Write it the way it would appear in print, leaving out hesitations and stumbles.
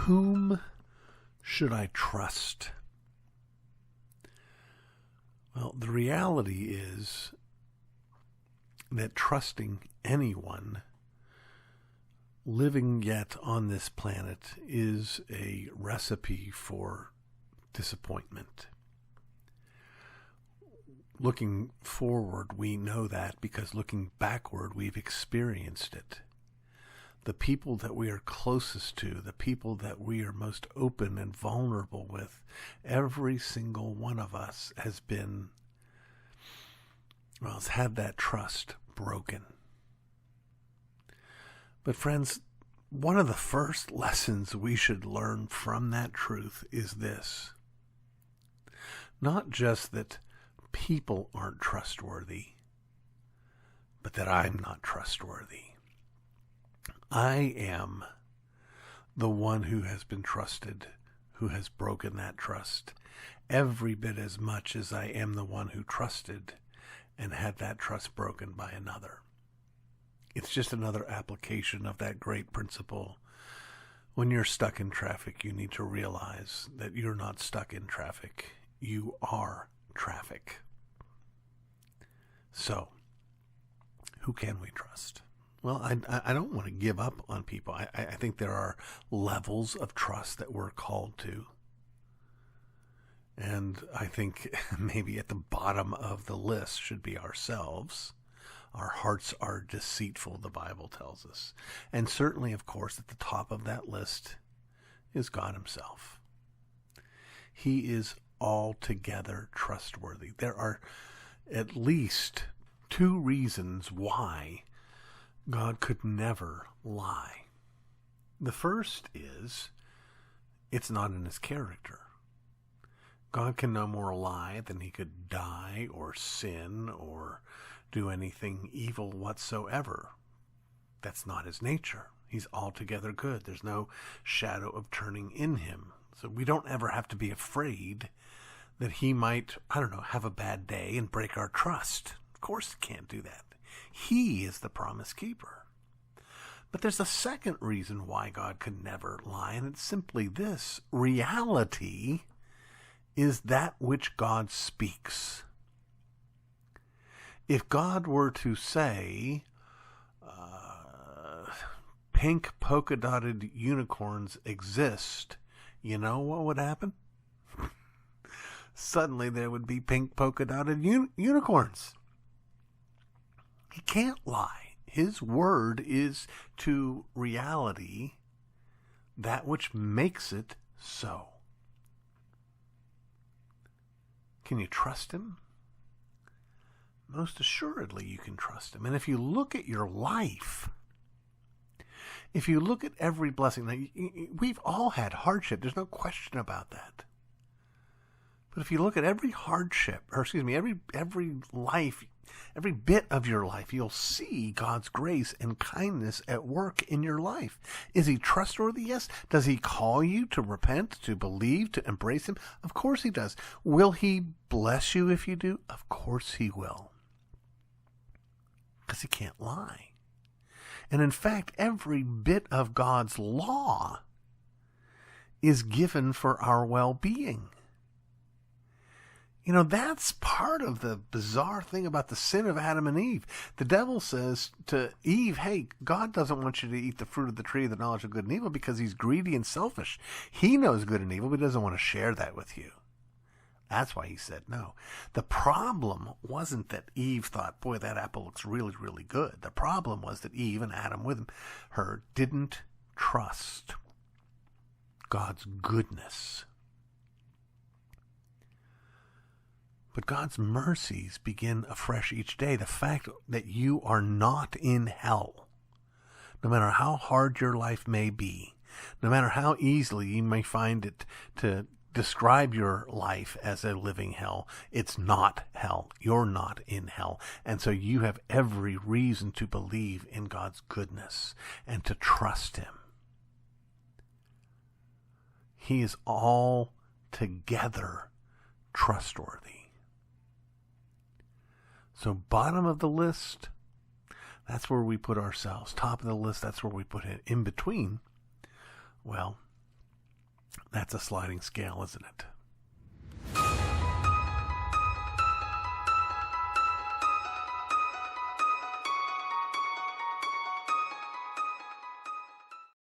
Whom should I trust? Well, the reality is that trusting anyone living yet on this planet is a recipe for disappointment. Looking forward, we know that because looking backward, we've experienced it. The people that we are closest to, the people that we are most open and vulnerable with, every single one of us has had that trust broken. But friends, one of the first lessons we should learn from that truth is this. Not just that people aren't trustworthy, but that I'm not trustworthy. I am the one who has been trusted, who has broken that trust, every bit as much as I am the one who trusted and had that trust broken by another. It's just another application of that great principle. When you're stuck in traffic, you need to realize that you're not stuck in traffic. You are traffic. So, who can we trust? Well, I don't want to give up on people. I think there are levels of trust that we're called to. And I think maybe at the bottom of the list should be ourselves. Our hearts are deceitful, the Bible tells us. And certainly, of course, at the top of that list is God himself. He is altogether trustworthy. There are at least two reasons why God could never lie. The first is, it's not in his character. God can no more lie than he could die or sin or do anything evil whatsoever. That's not his nature. He's altogether good. There's no shadow of turning in him. So we don't ever have to be afraid that he might, have a bad day and break our trust. Of course he can't do that. He is the promise keeper. But there's a second reason why God could never lie, and it's simply this. Reality is that which God speaks. If God were to say, pink polka-dotted unicorns exist, you know what would happen? Suddenly there would be pink polka-dotted unicorns. He can't lie. His word is to reality that which makes it so. Can you trust him? Most assuredly you can trust him. And if you look at your life, if you look at every blessing, now, we've all had hardship. There's no question about that. But if you look at every hardship, every life, every bit of your life, you'll see God's grace and kindness at work in your life. Is he trustworthy? Yes. Does he call you to repent, to believe, to embrace him? Of course he does. Will he bless you if you do? Of course he will. Because he can't lie. And in fact, every bit of God's law is given for our well-being. You know, that's part of the bizarre thing about the sin of Adam and Eve. The devil says to Eve, hey, God doesn't want you to eat the fruit of the tree of the knowledge of good and evil because he's greedy and selfish. He knows good and evil, but he doesn't want to share that with you. That's why he said no. The problem wasn't that Eve thought, boy, that apple looks really, really good. The problem was that Eve and Adam with her didn't trust God's goodness. But God's mercies begin afresh each day. The fact that you are not in hell, no matter how hard your life may be, no matter how easily you may find it to describe your life as a living hell, it's not hell. You're not in hell. And so you have every reason to believe in God's goodness and to trust him. He is altogether trustworthy. So bottom of the list, that's where we put ourselves. Top of the list, that's where we put it. In between, well, That's a sliding scale, isn't it?